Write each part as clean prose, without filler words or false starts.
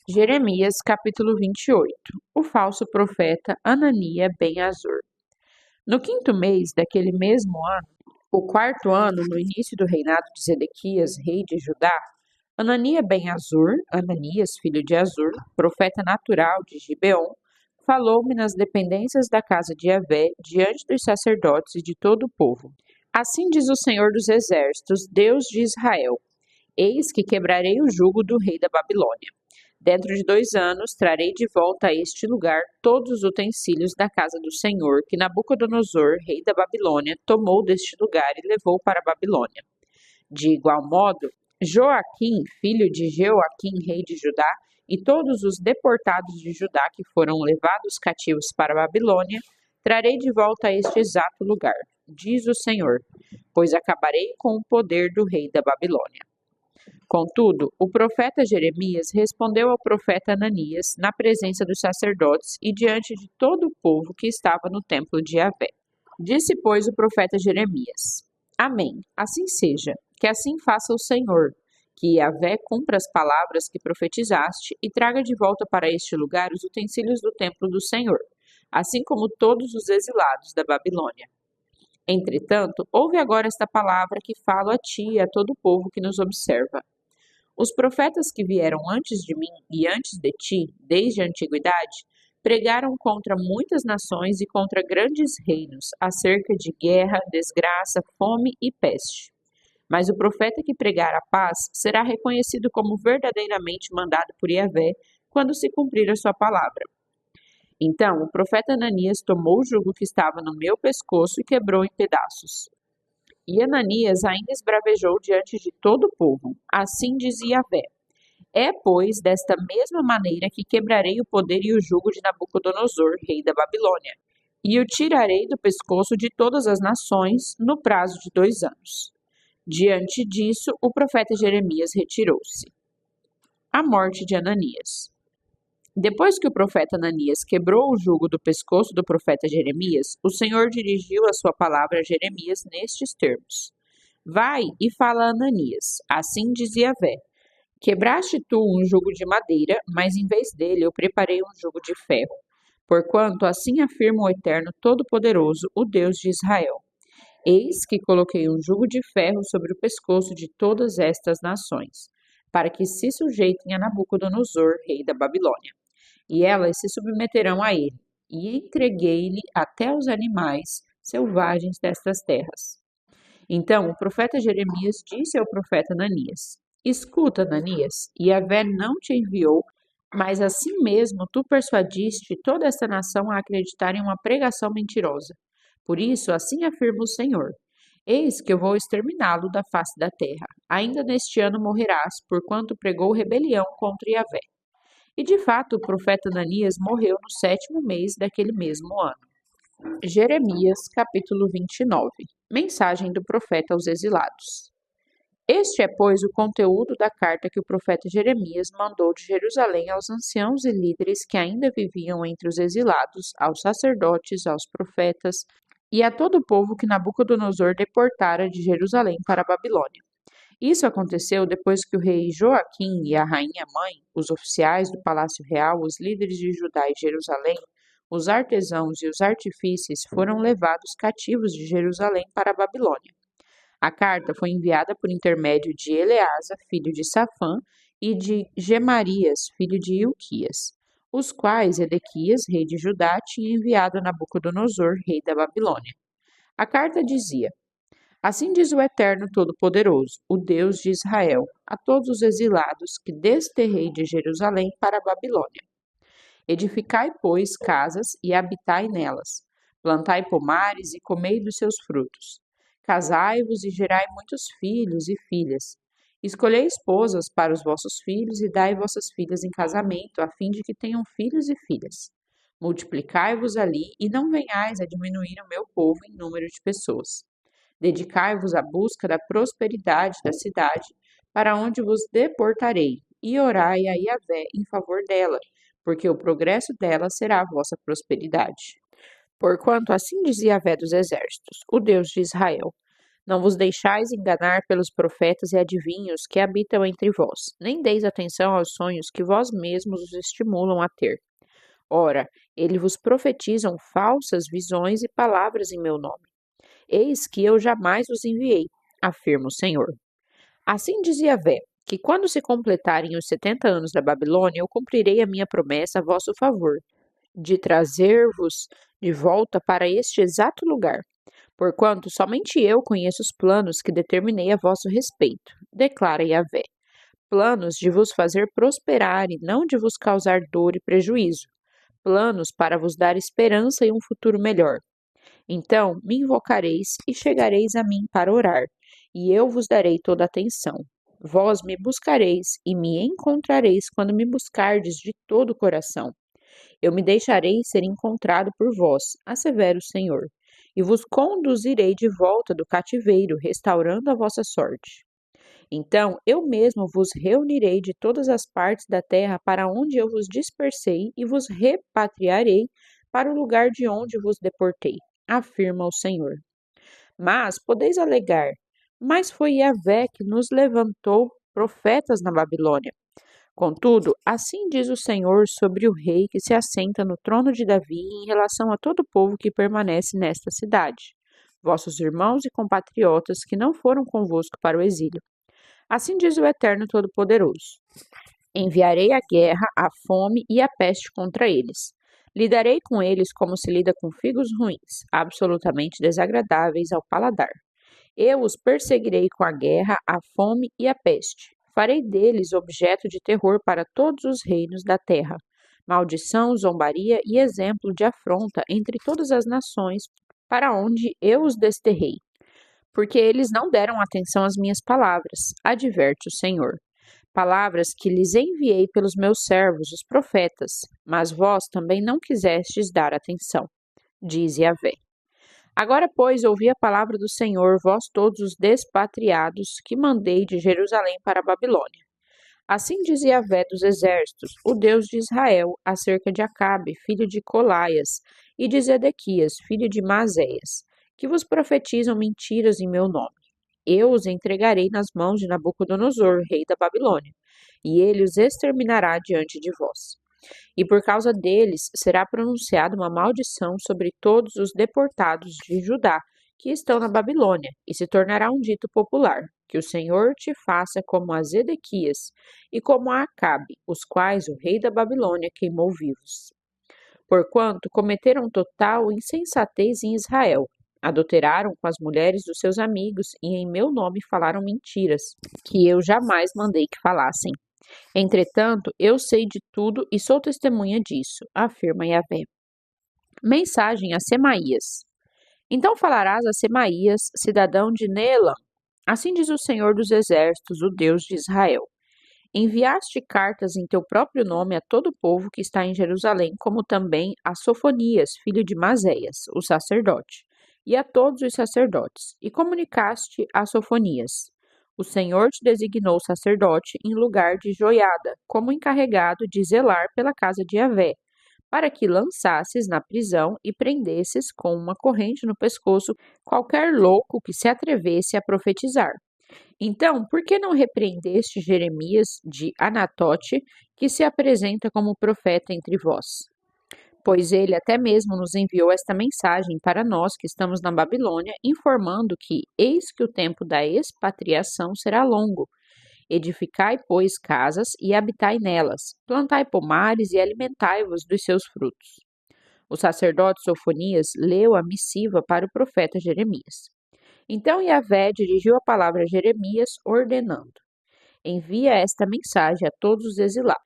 Jeremias capítulo 28. O falso profeta Anania ben Azor. No quinto mês daquele mesmo ano, o quarto ano, no início do reinado de Zedequias, rei de Judá, Ananias, filho de Azor, profeta natural de Gibeon, falou-me nas dependências da casa de Yahvé, diante dos sacerdotes e de todo o povo. Assim diz o Senhor dos Exércitos, Deus de Israel: Eis que quebrarei o jugo do rei da Babilônia. Dentro de 2 anos trarei de volta a este lugar todos os utensílios da casa do Senhor que Nabucodonosor, rei da Babilônia, tomou deste lugar e levou para a Babilônia. De igual modo, Joaquim, filho de Jeoaquim, rei de Judá, e todos os deportados de Judá que foram levados cativos para a Babilônia, trarei de volta a este exato lugar, diz o Senhor, pois acabarei com o poder do rei da Babilônia. Contudo, o profeta Jeremias respondeu ao profeta Ananias na presença dos sacerdotes e diante de todo o povo que estava no templo de Yahvé. Disse, pois, o profeta Jeremias: Amém, assim seja, que assim faça o Senhor, que Yahvé cumpra as palavras que profetizaste e traga de volta para este lugar os utensílios do templo do Senhor, assim como todos os exilados da Babilônia. Entretanto, ouve agora esta palavra que falo a ti e a todo o povo que nos observa. Os profetas que vieram antes de mim e antes de ti, desde a antiguidade, pregaram contra muitas nações e contra grandes reinos, acerca de guerra, desgraça, fome e peste. Mas o profeta que pregar a paz será reconhecido como verdadeiramente mandado por Yahvé quando se cumprir a sua palavra. Então o profeta Ananias tomou o jugo que estava no meu pescoço e quebrou em pedaços. E Ananias ainda esbravejou diante de todo o povo. Assim dizia Yahvé: É, pois, desta mesma maneira que quebrarei o poder e o jugo de Nabucodonosor, rei da Babilônia, e o tirarei do pescoço de todas as nações no prazo de 2 anos. Diante disso, o profeta Jeremias retirou-se. A morte de Ananias. Depois que o profeta Ananias quebrou o jugo do pescoço do profeta Jeremias, o Senhor dirigiu a sua palavra a Jeremias nestes termos: Vai e fala a Ananias. Assim dizia Yahvé: Quebraste tu um jugo de madeira, mas em vez dele eu preparei um jugo de ferro. Porquanto assim afirma o Eterno Todo-Poderoso, o Deus de Israel: Eis que coloquei um jugo de ferro sobre o pescoço de todas estas nações, para que se sujeitem a Nabucodonosor, rei da Babilônia. E elas se submeterão a ele, e entreguei-lhe até os animais selvagens destas terras. Então o profeta Jeremias disse ao profeta Ananias: Escuta, Ananias, Yahvé não te enviou, mas assim mesmo tu persuadiste toda esta nação a acreditar em uma pregação mentirosa. Por isso, assim afirma o Senhor: Eis que eu vou exterminá-lo da face da terra. Ainda neste ano morrerás, porquanto pregou rebelião contra Yahvé. E de fato o profeta Ananias morreu no 7º mês daquele mesmo ano. Jeremias, capítulo 29. Mensagem do profeta aos exilados. Este é, pois, o conteúdo da carta que o profeta Jeremias mandou de Jerusalém aos anciãos e líderes que ainda viviam entre os exilados, aos sacerdotes, aos profetas e a todo o povo que Nabucodonosor deportara de Jerusalém para a Babilônia. Isso aconteceu depois que o rei Joaquim e a rainha mãe, os oficiais do palácio real, os líderes de Judá e Jerusalém, os artesãos e os artífices foram levados cativos de Jerusalém para a Babilônia. A carta foi enviada por intermédio de Eleasa, filho de Safã, e de Gemarias, filho de Ilquias, os quais Edequias, rei de Judá, tinha enviado a Nabucodonosor, rei da Babilônia. A carta dizia: Assim diz o Eterno Todo-Poderoso, o Deus de Israel, a todos os exilados que desterrei de Jerusalém para a Babilônia. Edificai, pois, casas e habitai nelas. Plantai pomares e comei dos seus frutos. Casai-vos e gerai muitos filhos e filhas. Escolhei esposas para os vossos filhos e dai vossas filhas em casamento, a fim de que tenham filhos e filhas. Multiplicai-vos ali e não venhais a diminuir o meu povo em número de pessoas. Dedicai-vos à busca da prosperidade da cidade, para onde vos deportarei, e orai a Yahvé em favor dela, porque o progresso dela será a vossa prosperidade. Porquanto assim dizia Yahvé dos exércitos, o Deus de Israel: Não vos deixais enganar pelos profetas e adivinhos que habitam entre vós, nem deis atenção aos sonhos que vós mesmos os estimulam a ter. Ora, eles vos profetizam falsas visões e palavras em meu nome. Eis que eu jamais os enviei, afirma o Senhor. Assim dizia Vé, que quando se completarem os 70 anos da Babilônia, eu cumprirei a minha promessa a vosso favor, de trazer-vos de volta para este exato lugar, porquanto somente eu conheço os planos que determinei a vosso respeito, declara Yahvé, planos de vos fazer prosperar e não de vos causar dor e prejuízo, planos para vos dar esperança e um futuro melhor. Então me invocareis e chegareis a mim para orar, e eu vos darei toda a atenção. Vós me buscareis e me encontrareis quando me buscardes de todo o coração. Eu me deixarei ser encontrado por vós, assevera o Senhor, e vos conduzirei de volta do cativeiro, restaurando a vossa sorte. Então eu mesmo vos reunirei de todas as partes da terra para onde eu vos dispersei e vos repatriarei para o lugar de onde vos deportei, afirma o Senhor. Mas podeis alegar, mas foi Yahvé que nos levantou profetas na Babilônia. Contudo, assim diz o Senhor sobre o rei que se assenta no trono de Davi em relação a todo o povo que permanece nesta cidade, vossos irmãos e compatriotas que não foram convosco para o exílio. Assim diz o Eterno Todo-Poderoso: enviarei a guerra, a fome e a peste contra eles. Lidarei com eles como se lida com figos ruins, absolutamente desagradáveis ao paladar. Eu os perseguirei com a guerra, a fome e a peste. Farei deles objeto de terror para todos os reinos da terra. Maldição, zombaria e exemplo de afronta entre todas as nações para onde eu os desterrei. Porque eles não deram atenção às minhas palavras, adverte o Senhor. Palavras que lhes enviei pelos meus servos, os profetas, mas vós também não quisestes dar atenção, diz Yahvé. Agora, pois, ouvi a palavra do Senhor, vós todos os despatriados, que mandei de Jerusalém para a Babilônia. Assim diz Yahvé dos exércitos, o Deus de Israel, acerca de Acabe, filho de Colaias, e de Zedequias, filho de Maséias, que vos profetizam mentiras em meu nome. Eu os entregarei nas mãos de Nabucodonosor, rei da Babilônia, e ele os exterminará diante de vós. E por causa deles será pronunciada uma maldição sobre todos os deportados de Judá que estão na Babilônia, e se tornará um dito popular: que o Senhor te faça como a Zedequias e como a Acabe, os quais o rei da Babilônia queimou vivos. Porquanto cometeram total insensatez em Israel, adulteraram com as mulheres dos seus amigos e em meu nome falaram mentiras, que eu jamais mandei que falassem. Entretanto, eu sei de tudo e sou testemunha disso, afirma Yahvé. Mensagem a Semaías. Então falarás a Semaías, cidadão de Neelã. Assim diz o Senhor dos Exércitos, o Deus de Israel. Enviaste cartas em teu próprio nome a todo o povo que está em Jerusalém, como também a Sofonias, filho de Maséias, o sacerdote, e a todos os sacerdotes, e comunicaste a Sofonias: o Senhor te designou sacerdote em lugar de Joiada, como encarregado de zelar pela casa de Yahvé, para que lançasses na prisão e prendesses com uma corrente no pescoço qualquer louco que se atrevesse a profetizar. Então, por que não repreendeste Jeremias de Anatote, que se apresenta como profeta entre vós? Pois ele até mesmo nos enviou esta mensagem para nós que estamos na Babilônia, informando que eis que o tempo da expatriação será longo. Edificai, pois, casas e habitai nelas, plantai pomares e alimentai-vos dos seus frutos. O sacerdote Sofonias leu a missiva para o profeta Jeremias. Então Yahvé dirigiu a palavra a Jeremias, ordenando: envia esta mensagem a todos os exilados.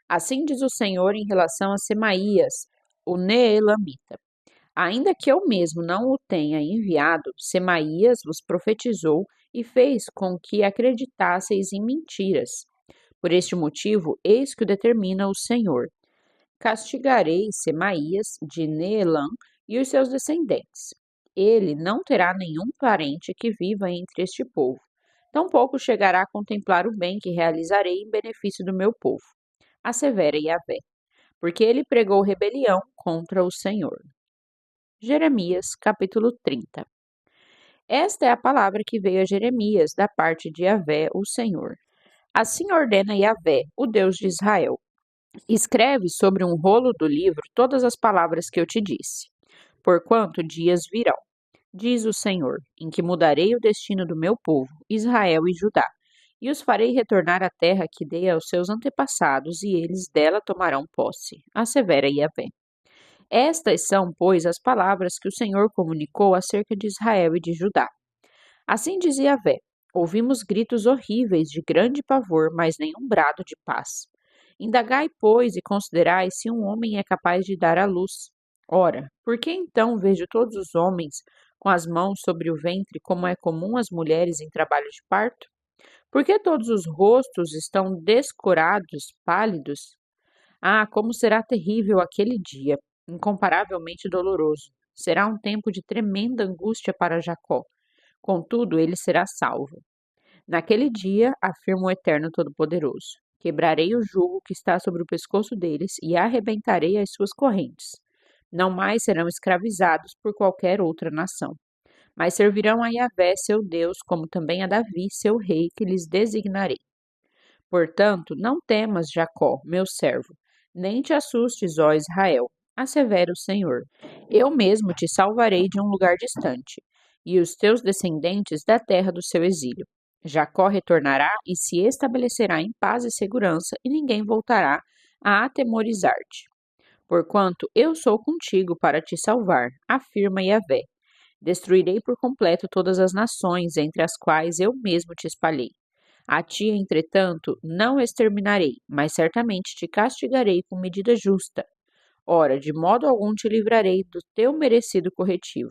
Assim diz o Senhor em relação a Semaías, o Neelamita. Ainda que eu mesmo não o tenha enviado, Semaías vos profetizou e fez com que acreditasseis em mentiras. Por este motivo, eis que o determina o Senhor: castigarei Semaías de Neelã e os seus descendentes. Ele não terá nenhum parente que viva entre este povo. Tampouco chegará a contemplar o bem que realizarei em benefício do meu povo. Assevera Yahvé, porque ele pregou rebelião contra o Senhor. Jeremias, capítulo 30. Esta é a palavra que veio a Jeremias da parte de Yahvé, o Senhor. Assim ordena Yahvé, o Deus de Israel: escreve sobre um rolo do livro todas as palavras que eu te disse, porquanto dias virão, diz o Senhor, em que mudarei o destino do meu povo, Israel e Judá, e os farei retornar à terra que dei aos seus antepassados, e eles dela tomarão posse. Assevera Yahvé. Estas são, pois, as palavras que o Senhor comunicou acerca de Israel e de Judá. Assim dizia Yahvé: ouvimos gritos horríveis de grande pavor, mas nenhum brado de paz. Indagai, pois, e considerai se um homem é capaz de dar à luz. Ora, por que então vejo todos os homens com as mãos sobre o ventre, como é comum às mulheres em trabalho de parto? Por que todos os rostos estão descorados, pálidos? Ah, como será terrível aquele dia, incomparavelmente doloroso. Será um tempo de tremenda angústia para Jacó. Contudo, ele será salvo. Naquele dia, afirma o Eterno Todo-Poderoso, quebrarei o jugo que está sobre o pescoço deles e arrebentarei as suas correntes. Não mais serão escravizados por qualquer outra nação, mas servirão a Yahvé, seu Deus, como também a Davi, seu rei, que lhes designarei. Portanto, não temas, Jacó, meu servo, nem te assustes, ó Israel, assevera o Senhor. Eu mesmo te salvarei de um lugar distante, e os teus descendentes da terra do seu exílio. Jacó retornará e se estabelecerá em paz e segurança, e ninguém voltará a atemorizar-te. Porquanto eu sou contigo para te salvar, afirma Yahvé. Destruirei por completo todas as nações entre as quais eu mesmo te espalhei. A ti, entretanto, não exterminarei, mas certamente te castigarei com medida justa. Ora, de modo algum te livrarei do teu merecido corretivo.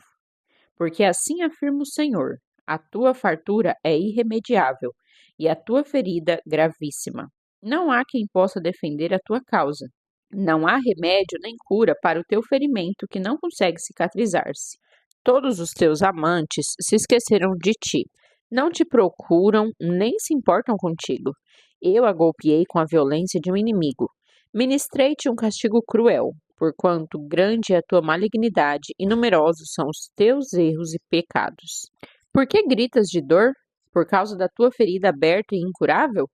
Porque assim afirma o Senhor: a tua fartura é irremediável e a tua ferida gravíssima. Não há quem possa defender a tua causa. Não há remédio nem cura para o teu ferimento que não consegue cicatrizar-se. Todos os teus amantes se esqueceram de ti. Não te procuram nem se importam contigo. Eu a golpeei com a violência de um inimigo. Ministrei-te um castigo cruel, porquanto grande é a tua malignidade e numerosos são os teus erros e pecados. Por que gritas de dor? Por causa da tua ferida aberta e incurável?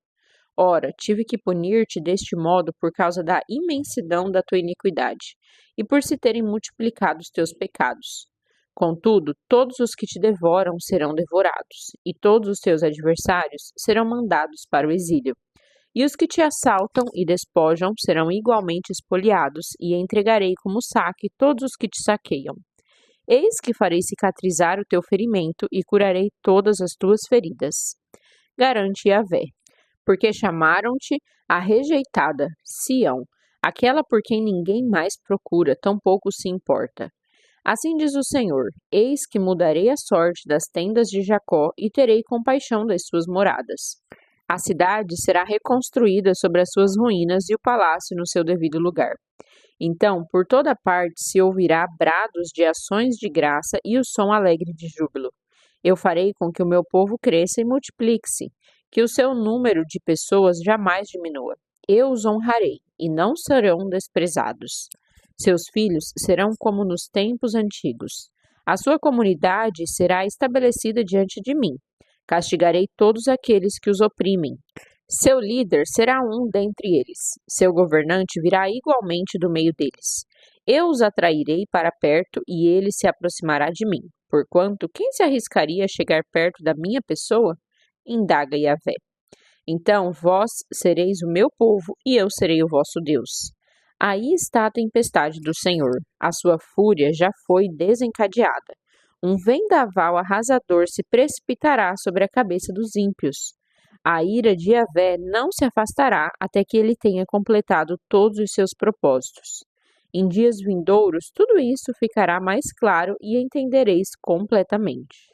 Ora, tive que punir-te deste modo por causa da imensidão da tua iniquidade, e por se terem multiplicado os teus pecados. Contudo, todos os que te devoram serão devorados, e todos os teus adversários serão mandados para o exílio. E os que te assaltam e despojam serão igualmente espoliados, e entregarei como saque todos os que te saqueiam. Eis que farei cicatrizar o teu ferimento e curarei todas as tuas feridas. Garante Yahvé. Porque chamaram-te a rejeitada, Sião, aquela por quem ninguém mais procura, tampouco se importa. Assim diz o Senhor: eis que mudarei a sorte das tendas de Jacó e terei compaixão das suas moradas. A cidade será reconstruída sobre as suas ruínas e o palácio no seu devido lugar. Então, por toda parte se ouvirá brados de ações de graça e o som alegre de júbilo. Eu farei com que o meu povo cresça e multiplique-se, que o seu número de pessoas jamais diminua. Eu os honrarei e não serão desprezados. Seus filhos serão como nos tempos antigos. A sua comunidade será estabelecida diante de mim. Castigarei todos aqueles que os oprimem. Seu líder será um dentre eles. Seu governante virá igualmente do meio deles. Eu os atrairei para perto e ele se aproximará de mim. Porquanto, quem se arriscaria a chegar perto da minha pessoa? Indaga Yahvé. Então vós sereis o meu povo e eu serei o vosso Deus. Aí está a tempestade do Senhor. A sua fúria já foi desencadeada. Um vendaval arrasador se precipitará sobre a cabeça dos ímpios. A ira de Yahvé não se afastará até que ele tenha completado todos os seus propósitos. Em dias vindouros, tudo isso ficará mais claro e entendereis completamente.